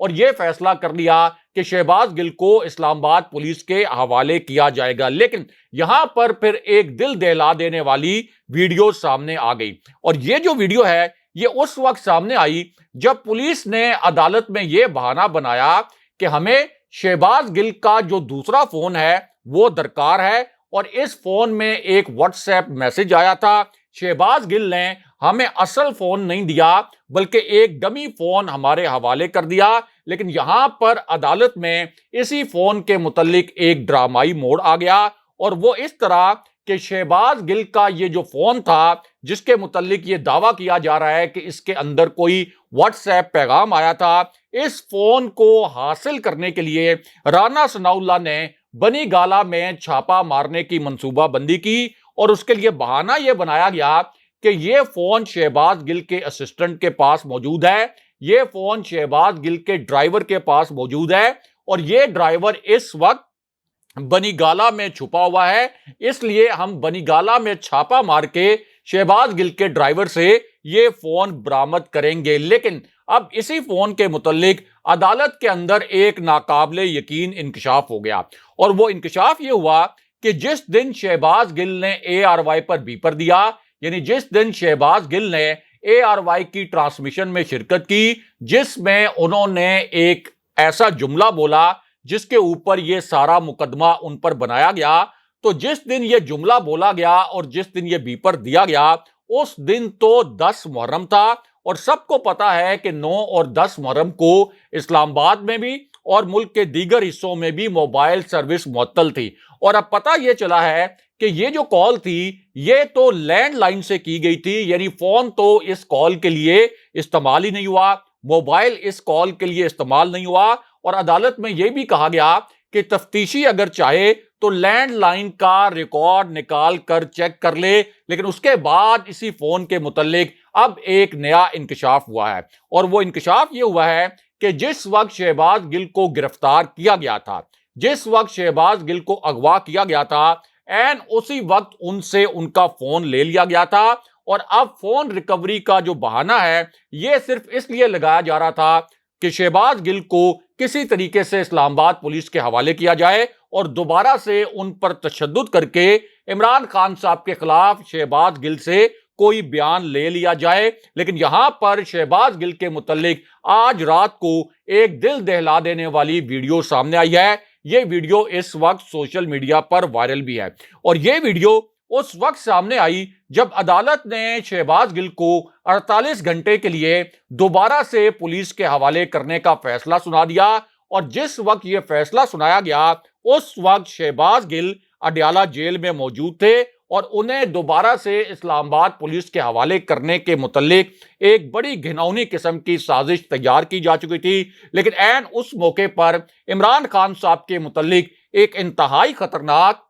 اور یہ فیصلہ کر لیا کہ شہباز گل کو اسلام آباد پولیس کے حوالے کیا جائے گا۔ لیکن یہاں پر پھر ایک دل دہلا دینے والی ویڈیو سامنے آ گئی، اور یہ جو ویڈیو ہے یہ اس وقت سامنے آئی جب پولیس نے عدالت میں یہ بہانہ بنایا کہ ہمیں شہباز گل کا جو دوسرا فون ہے وہ درکار ہے، اور اس فون میں ایک واٹس ایپ میسج آیا تھا۔ شہباز گل نے ہمیں اصل فون نہیں دیا بلکہ ایک ڈمی فون ہمارے حوالے کر دیا۔ لیکن یہاں پر عدالت میں اسی فون کے متعلق ایک ڈرامائی موڑ آ گیا، اور وہ اس طرح کہ شہباز گل کا یہ جو فون تھا جس کے متعلق یہ دعویٰ کیا جا رہا ہے کہ اس کے اندر کوئی واٹس ایپ پیغام آیا تھا، اس فون کو حاصل کرنے کے لیے رانا ثناء اللہ نے بنی گالہ میں چھاپا مارنے کی منصوبہ بندی کی، اور اس کے لیے بہانہ یہ بنایا گیا کہ یہ فون شہباز گل کے اسسٹنٹ کے پاس موجود ہے، یہ فون شہباز گل کے ڈرائیور کے پاس موجود ہے، اور یہ ڈرائیور اس وقت بنی گالہ میں چھپا ہوا ہے، اس لیے ہم بنی گالہ میں چھاپا مار کے شہباز گل کے ڈرائیور سے یہ فون برآمد کریں گے۔ لیکن اب اسی فون کے متعلق عدالت کے اندر ایک ناقابل یقین انکشاف ہو گیا، اور وہ انکشاف یہ ہوا کہ جس دن شہباز گل نے ARY پر بیپر دیا، یعنی جس دن شہباز گل نے ARY کی ٹرانسمیشن میں شرکت کی جس میں انہوں نے ایک ایسا جملہ بولا جس کے اوپر یہ سارا مقدمہ ان پر بنایا گیا، تو جس دن یہ جملہ بولا گیا اور جس دن یہ بیپر دیا گیا اس دن تو 10 محرم تھا، اور سب کو پتا ہے کہ 9 اور 10 محرم کو اسلام آباد میں بھی اور ملک کے دیگر حصوں میں بھی موبائل سروس معطل تھی، اور اب پتا یہ چلا ہے کہ یہ جو کال تھی یہ تو لینڈ لائن سے کی گئی تھی، یعنی فون تو اس کال کے لیے استعمال ہی نہیں ہوا، موبائل اس کال کے لیے استعمال نہیں ہوا، اور عدالت میں یہ بھی کہا گیا کہ تفتیشی اگر چاہے تو لینڈ لائن کا ریکارڈ نکال کر چیک کر لے۔ لیکن اس کے بعد اسی فون کے متعلق اب ایک نیا انکشاف ہوا ہے، اور وہ انکشاف یہ ہوا ہے کہ جس وقت شہباز گل کو گرفتار کیا گیا تھا، جس وقت شہباز گل کو اغوا کیا گیا تھا، این اسی وقت ان سے ان کا فون لے لیا گیا تھا، اور اب فون ریکوری کا جو بہانہ ہے یہ صرف اس لیے لگایا جا رہا تھا کہ شہباز گل کو کسی طریقے سے اسلام آباد پولیس کے حوالے کیا جائے اور دوبارہ سے ان پر تشدد کر کے عمران خان صاحب کے خلاف شہباز گل سے کوئی بیان لے لیا جائے۔ لیکن یہاں پر شہباز گل کے متعلق آج رات کو ایک دل دہلا دینے والی ویڈیو سامنے آئی ہے۔ یہ ویڈیو اس وقت سوشل میڈیا پر وائرل بھی ہے، اور یہ ویڈیو اس وقت سامنے آئی جب عدالت نے شہباز گل کو 48 گھنٹے کے لیے دوبارہ سے پولیس کے حوالے کرنے کا فیصلہ سنا دیا، اور جس وقت یہ فیصلہ سنایا گیا اس وقت شہباز گل اڈیالہ جیل میں موجود تھے، اور انہیں دوبارہ سے اسلام آباد پولیس کے حوالے کرنے کے متعلق ایک بڑی گھناؤنی قسم کی سازش تیار کی جا چکی تھی۔ لیکن عین اس موقع پر عمران خان صاحب کے متعلق ایک انتہائی خطرناک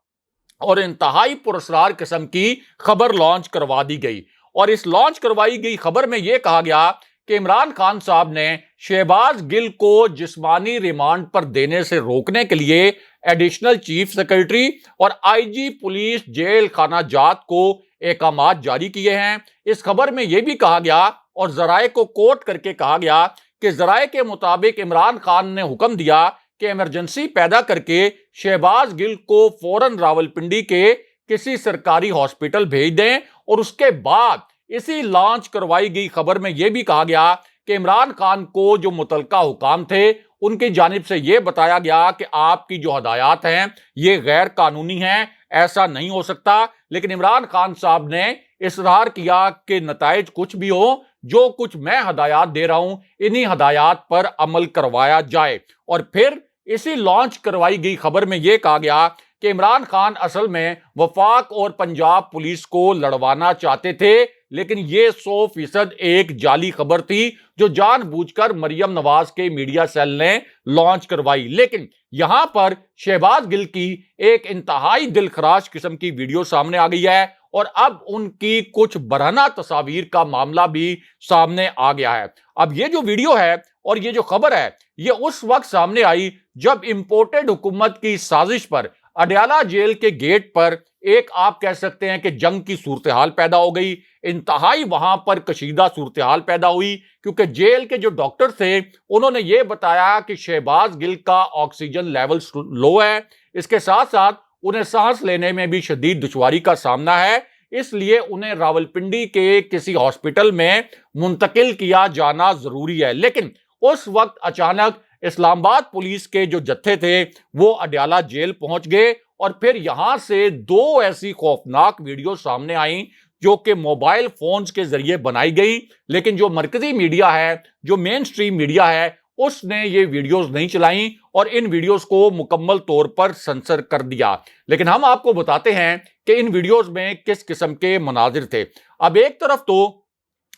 اور انتہائی پراسرار قسم کی خبر لانچ کروا دی گئی، اور اس لانچ کروائی گئی خبر میں یہ کہا گیا کہ عمران خان صاحب نے شہباز گل کو جسمانی ریمانڈ پر دینے سے روکنے کے لیے ایڈیشنل چیف سیکرٹری اور IG پولیس جیل خانہ جات کو احکامات جاری کیے ہیں۔ اس خبر میں یہ بھی کہا گیا اور ذرائع کو کوٹ کر کے کہا گیا کہ ذرائع کے مطابق عمران خان نے حکم دیا کہ ایمرجنسی پیدا کر کے شہباز گل کو فوراً راولپنڈی کے کسی سرکاری ہاسپٹل بھیج دیں، اور اس کے بعد اسی لانچ کروائی گئی خبر میں یہ بھی کہا گیا کہ عمران خان کو جو متعلقہ حکام تھے ان کی جانب سے یہ بتایا گیا کہ آپ کی جو ہدایات ہیں یہ غیر قانونی ہیں، ایسا نہیں ہو سکتا۔ لیکن عمران خان صاحب نے اصرار کیا کہ نتائج کچھ بھی ہو، جو کچھ میں ہدایات دے رہا ہوں انہی ہدایات پر عمل کروایا جائے۔ اور پھر اسی لانچ کروائی گئی خبر میں یہ کہا گیا کہ عمران خان اصل میں وفاق اور پنجاب پولیس کو لڑوانا چاہتے تھے، لیکن یہ 100% ایک جعلی خبر تھی جو جان بوجھ کر مریم نواز کے میڈیا سیل نے لانچ کروائی۔ لیکن یہاں پر شہباز گل کی ایک انتہائی دل خراش قسم کی ویڈیو سامنے آ گئی ہے، اور اب ان کی کچھ برہنہ تصاویر کا معاملہ بھی سامنے آ گیا ہے۔ اب یہ جو ویڈیو ہے اور یہ جو خبر ہے یہ اس وقت سامنے آئی جب امپورٹڈ حکومت کی سازش پر اڈیالہ جیل کے گیٹ پر ایک آپ کہہ سکتے ہیں کہ جنگ کی صورتحال پیدا ہو گئی. انتہائی وہاں پر کشیدہ صورتحال پیدا ہوئی کیونکہ جیل کے جو ڈاکٹر تھے انہوں نے یہ بتایا کہ شہباز گل کا آکسیجن لیول لو ہے. اس کے ساتھ ساتھ انہیں سانس لینے میں بھی شدید دشواری کا سامنا ہے. اس لیے انہیں راولپنڈی کے کسی ہاسپٹل میں منتقل کیا جانا ضروری ہے. لیکن اس وقت اچانک اسلام آباد پولیس کے جو جتھے تھے وہ اڈیالہ جیل پہنچ گئے اور پھر یہاں سے دو ایسی خوفناک ویڈیو سامنے آئیں جو کہ موبائل فونز کے ذریعے بنائی گئی، لیکن جو مرکزی میڈیا ہے، جو مین سٹریم میڈیا ہے، اس نے یہ ویڈیوز نہیں چلائیں اور ان ویڈیوز کو مکمل طور پر سنسر کر دیا. لیکن ہم آپ کو بتاتے ہیں کہ ان ویڈیوز میں کس قسم کے مناظر تھے. اب ایک طرف تو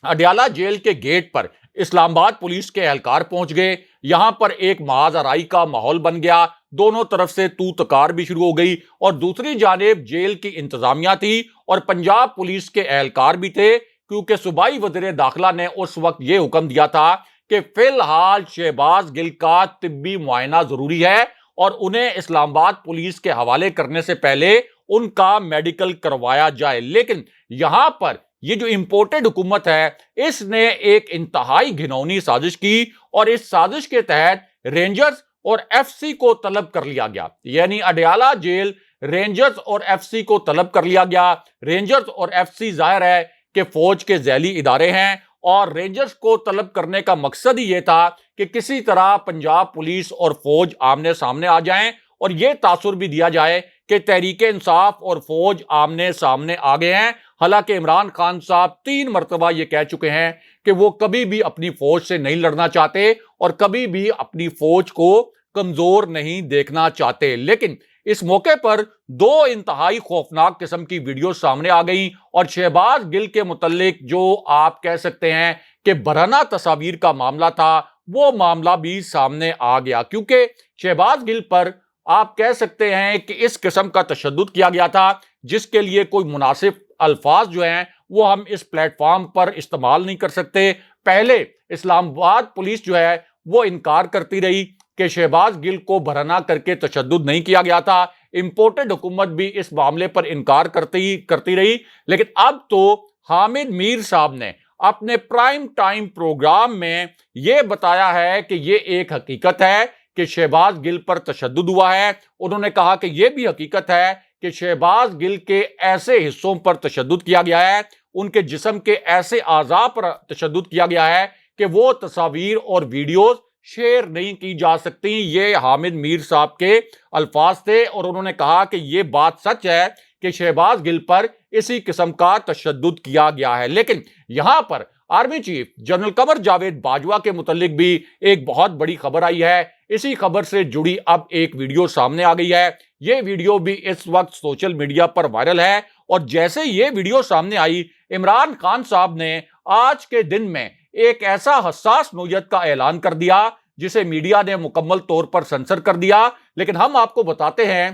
اڈیالہ جیل کے گیٹ پر اسلام آباد پولیس کے اہلکار پہنچ گئے، یہاں پر ایک محاذ آرائی کا ماحول بن گیا، دونوں طرف سے تو تکار بھی شروع ہو گئی، اور دوسری جانب جیل کی انتظامیہ تھی اور پنجاب پولیس کے اہلکار بھی تھے، کیونکہ صوبائی وزیر داخلہ نے اس وقت یہ حکم دیا تھا کہ فی الحال شہباز گل کا طبی معائنہ ضروری ہے اور انہیں اسلام آباد پولیس کے حوالے کرنے سے پہلے ان کا میڈیکل کروایا جائے. لیکن یہاں پر یہ جو امپورٹڈ حکومت ہے اس نے ایک انتہائی گھنونی سازش کی اور اس سازش کے تحت رینجرز اور ایف سی کو طلب کر لیا گیا. یعنی اڈیالہ جیل رینجرز اور ایف سی کو طلب کر لیا گیا. رینجرز اور ایف سی ظاہر ہے کہ فوج کے ذیلی ادارے ہیں اور رینجرز کو طلب کرنے کا مقصد ہی یہ تھا کہ کسی طرح پنجاب پولیس اور فوج آمنے سامنے آ جائیں اور یہ تاثر بھی دیا جائے کہ تحریک انصاف اور فوج آمنے سامنے آ گئے ہیں. حالانکہ عمران خان صاحب 3 مرتبہ یہ کہہ چکے ہیں کہ وہ کبھی بھی اپنی فوج سے نہیں لڑنا چاہتے اور کبھی بھی اپنی فوج کو کمزور نہیں دیکھنا چاہتے. لیکن اس موقع پر 2 انتہائی خوفناک قسم کی ویڈیو سامنے آ گئیں اور شہباز گل کے متعلق جو آپ کہہ سکتے ہیں کہ برہنہ تصاویر کا معاملہ تھا وہ معاملہ بھی سامنے آ گیا، کیونکہ شہباز گل پر آپ کہہ سکتے ہیں کہ اس قسم کا تشدد کیا گیا تھا جس کے لیے کوئی مناسب الفاظ جو ہیں وہ ہم اس پلیٹ فارم پر استعمال نہیں کر سکتے. پہلے اسلام آباد پولیس جو ہے وہ انکار کرتی رہی کہ شہباز گل کو برہنہ کر کے تشدد نہیں کیا گیا تھا، امپورٹڈ حکومت بھی اس معاملے پر انکار کرتی رہی. لیکن اب تو حامد میر صاحب نے اپنے پرائم ٹائم پروگرام میں یہ بتایا ہے کہ یہ ایک حقیقت ہے کہ شہباز گل پر تشدد ہوا ہے. انہوں نے کہا کہ یہ بھی حقیقت ہے کہ شہباز گل کے ایسے حصوں پر تشدد کیا گیا ہے، ان کے جسم کے ایسے اعضاء پر تشدد کیا گیا ہے کہ وہ تصاویر اور ویڈیوز شیئر نہیں کی جا سکتی. یہ حامد میر صاحب کے الفاظ تھے اور انہوں نے کہا کہ یہ بات سچ ہے کہ شہباز گل پر اسی قسم کا تشدد کیا گیا ہے. لیکن یہاں پر army chief general Qamar Javed Bajwa کے متعلق بھی ایک بہت بڑی خبر آئی ہے. اسی خبر سے جڑی اب ایک ویڈیو سامنے آ گئی ہے. یہ ویڈیو بھی اس وقت سوشل میڈیا پر وائرل ہے اور جیسے یہ ویڈیو سامنے آئی عمران خان صاحب نے آج کے دن میں ایک ایسا حساس نوعیت کا اعلان کر دیا جسے میڈیا نے مکمل طور پر سنسر کر دیا. لیکن ہم آپ کو بتاتے ہیں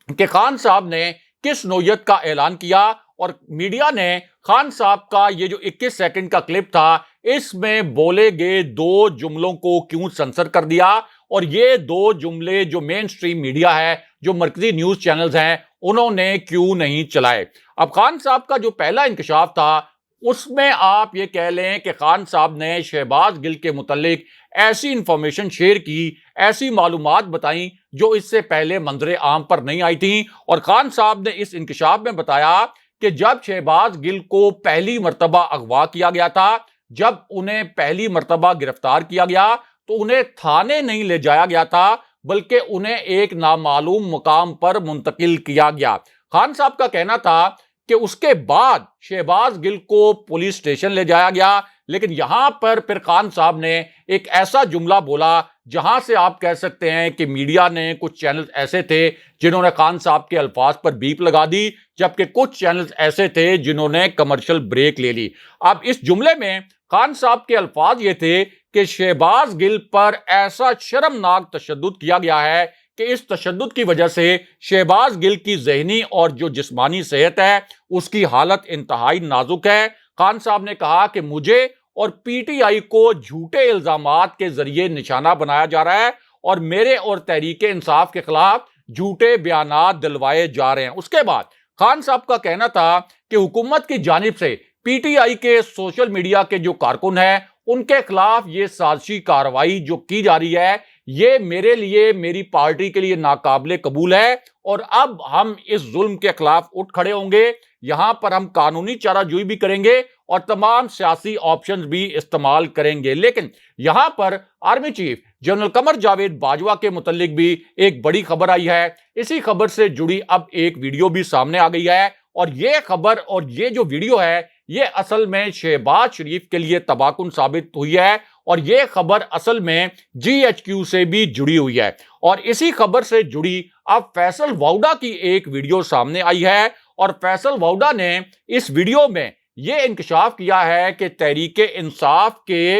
کہ خان صاحب نے کس نوعیت کا اعلان کیا اور میڈیا نے خان صاحب کا یہ جو 21 سیکنڈ کا کلپ تھا اس میں بولے گئے 2 جملوں کو کیوں سنسر کر دیا اور یہ 2 جملے جو مین سٹریم میڈیا ہے، جو مرکزی نیوز چینلز ہیں، انہوں نے کیوں نہیں چلائے. اب خان صاحب کا جو پہلا انکشاف تھا اس میں آپ یہ کہہ لیں کہ خان صاحب نے شہباز گل کے متعلق ایسی انفارمیشن شیئر کی، ایسی معلومات بتائیں جو اس سے پہلے منظر عام پر نہیں آئی تھیں. اور خان صاحب نے اس انکشاف میں بتایا کہ جب شہباز گل کو پہلی مرتبہ اغوا کیا گیا تھا، جب انہیں پہلی مرتبہ گرفتار کیا گیا تو انہیں تھانے نہیں لے جایا گیا تھا بلکہ انہیں ایک نامعلوم مقام پر منتقل کیا گیا. خان صاحب کا کہنا تھا کہ اس کے بعد شہباز گل کو پولیس اسٹیشن لے جایا گیا. لیکن یہاں پر پھر خان صاحب نے ایک ایسا جملہ بولا جہاں سے آپ کہہ سکتے ہیں کہ میڈیا نے کچھ چینلز ایسے تھے جنہوں نے خان صاحب کے الفاظ پر بیپ لگا دی، جبکہ کچھ چینلز ایسے تھے جنہوں نے کمرشل بریک لے لی. اب اس جملے میں خان صاحب کے الفاظ یہ تھے کہ شہباز گل پر ایسا شرمناک تشدد کیا گیا ہے کہ اس تشدد کی وجہ سے شہباز گل کی ذہنی اور جو جسمانی صحت ہے اس کی حالت انتہائی نازک ہے. خان صاحب نے کہا کہ مجھے اور پی ٹی آئی کو جھوٹے الزامات کے ذریعے نشانہ بنایا جا رہا ہے اور میرے اور تحریک انصاف کے خلاف جھوٹے بیانات دلوائے جا رہے ہیں۔ اس کے بعد خان صاحب کا کہنا تھا کہ حکومت کی جانب سے پی ٹی آئی کے سوشل میڈیا کے جو کارکن ہیں ان کے خلاف یہ سازشی کارروائی جو کی جا رہی ہے یہ میرے لیے، میری پارٹی کے لیے ناقابل قبول ہے، اور اب ہم اس ظلم کے خلاف اٹھ کھڑے ہوں گے۔ یہاں پر ہم قانونی چارہ جوئی بھی کریں گے اور تمام سیاسی آپشنز بھی استعمال کریں گے۔ لیکن یہاں پر army chief general Qamar Javed Bajwa کے متعلق بھی ایک بڑی خبر آئی ہے۔ اسی خبر سے جڑی اب ایک ویڈیو بھی سامنے آ گئی ہے، اور یہ خبر اور یہ جو ویڈیو ہے یہ اصل میں شہباز شریف کے لیے تباہ کن ثابت ہوئی ہے، اور یہ خبر اصل میں جی ایچ کیو سے بھی جڑی ہوئی ہے۔ اور اسی خبر سے جڑی اب فیصل ووڈا کی ایک ویڈیو سامنے آئی ہے، اور فیصل ووڈا نے اس ویڈیو میں یہ انکشاف کیا ہے کہ تحریک انصاف کے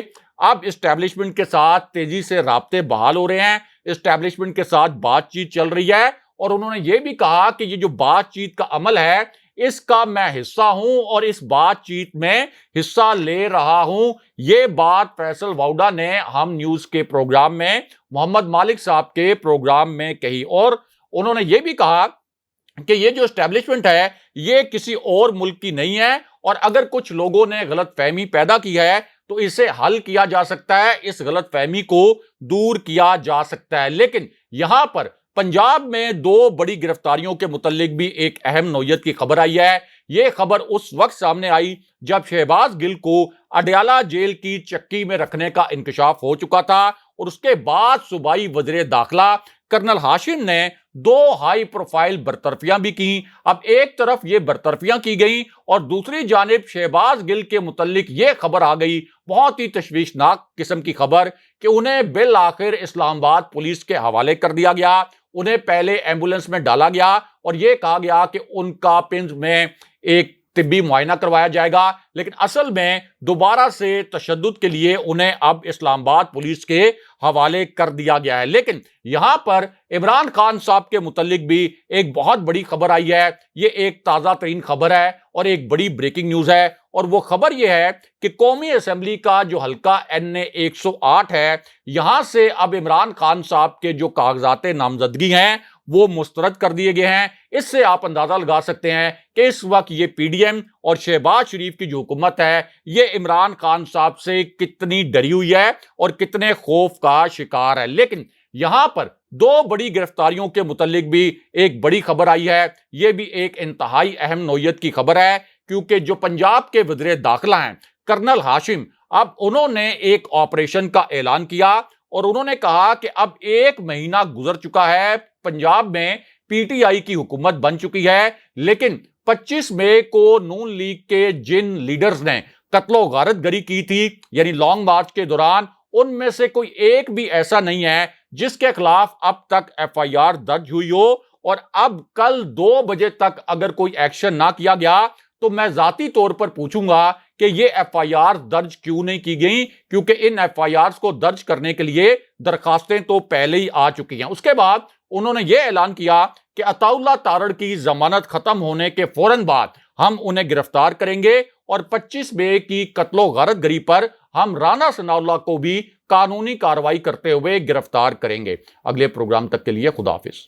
اب اسٹیبلشمنٹ کے ساتھ تیزی سے رابطے بحال ہو رہے ہیں، اسٹیبلشمنٹ کے ساتھ بات چیت چل رہی ہے، اور انہوں نے یہ بھی کہا کہ یہ جو بات چیت کا عمل ہے اس کا میں حصہ ہوں اور اس بات چیت میں حصہ لے رہا ہوں۔ یہ بات فیصل ووڈا نے ہم نیوز کے پروگرام میں محمد مالک صاحب کے پروگرام میں کہی، اور انہوں نے یہ بھی کہا کہ یہ جو اسٹیبلشمنٹ ہے یہ کسی اور ملک کی نہیں ہے، اور اگر کچھ لوگوں نے غلط فہمی پیدا کی ہے تو اسے حل کیا جا سکتا ہے، اس غلط فہمی کو دور کیا جا سکتا ہے۔ لیکن یہاں پر پنجاب میں دو بڑی گرفتاریوں کے متعلق بھی ایک اہم نوعیت کی خبر آئی ہے۔ یہ خبر اس وقت سامنے آئی جب شہباز گل کو اڈیالہ جیل کی چکی میں رکھنے کا انکشاف ہو چکا تھا، اور اس کے بعد صوبائی وزیر داخلہ کرنل ہاشم نے دو ہائی پروفائل برطرفیاں بھی کی۔ اب ایک طرف یہ برطرفیاں کی گئیں اور دوسری جانب شہباز گل کے متعلق یہ خبر آ گئی، بہت ہی تشویشناک قسم کی خبر، کہ انہیں بالآخر اسلام آباد پولیس کے حوالے کر دیا گیا۔ انہیں پہلے ایمبولنس میں ڈالا گیا اور یہ کہا گیا کہ ان کا پنز میں ایک طبی معائنہ کروایا جائے گا، لیکن اصل میں دوبارہ سے تشدد کے لیے انہیں اب اسلام آباد پولیس کے حوالے کر دیا گیا ہے۔ لیکن یہاں پر عمران خان صاحب کے متعلق بھی ایک بہت بڑی خبر آئی ہے۔ یہ ایک تازہ ترین خبر ہے اور ایک بڑی بریکنگ نیوز ہے، اور وہ خبر یہ ہے کہ قومی اسمبلی کا جو حلقہ NA 108 ہے، یہاں سے اب عمران خان صاحب کے جو کاغذات نامزدگی ہیں وہ مسترد کر دیے گئے ہیں۔ اس سے آپ اندازہ لگا سکتے ہیں کہ اس وقت یہ پی ڈی ایم اور شہباز شریف کی جو حکومت ہے یہ عمران خان صاحب سے کتنی ڈری ہوئی ہے اور کتنے خوف کا شکار ہے۔ لیکن یہاں پر دو بڑی گرفتاریوں کے متعلق بھی ایک بڑی خبر آئی ہے۔ یہ بھی ایک انتہائی اہم نوعیت کی خبر ہے، کیونکہ جو پنجاب کے وزیر داخلہ ہیں کرنل ہاشم، اب انہوں نے ایک آپریشن کا اعلان کیا، اور انہوں نے کہا کہ اب 1 مہینہ گزر چکا ہے، پنجاب میں پی ٹی آئی کی حکومت بن چکی ہے، لیکن 25 مئی کو نون لیگ کے جن لیڈرز نے قتل و غارت گری کی تھی، یعنی لانگ مارچ کے دوران، ان میں سے کوئی ایک بھی ایسا نہیں ہے جس کے خلاف اب تک FIR درج ہوئی ہو، اور اب کل 2 بجے تک اگر کوئی ایکشن نہ کیا گیا تو میں ذاتی طور پر پوچھوں گا کہ یہ FIR درج کیوں نہیں کی گئی، کیونکہ ان FIRs کو درج کرنے کے لیے درخواستیں تو پہلے ہی آ چکی ہیں۔ اس کے بعد انہوں نے یہ اعلان کیا کہ عطا اللہ تارڑ کی ضمانت ختم ہونے کے فوراً بعد ہم انہیں گرفتار کریں گے، اور 25 مئی کی قتل و غارت گری پر ہم رانا ثناءاللہ کو بھی قانونی کارروائی کرتے ہوئے گرفتار کریں گے۔ اگلے پروگرام تک کے لیے خدا حافظ۔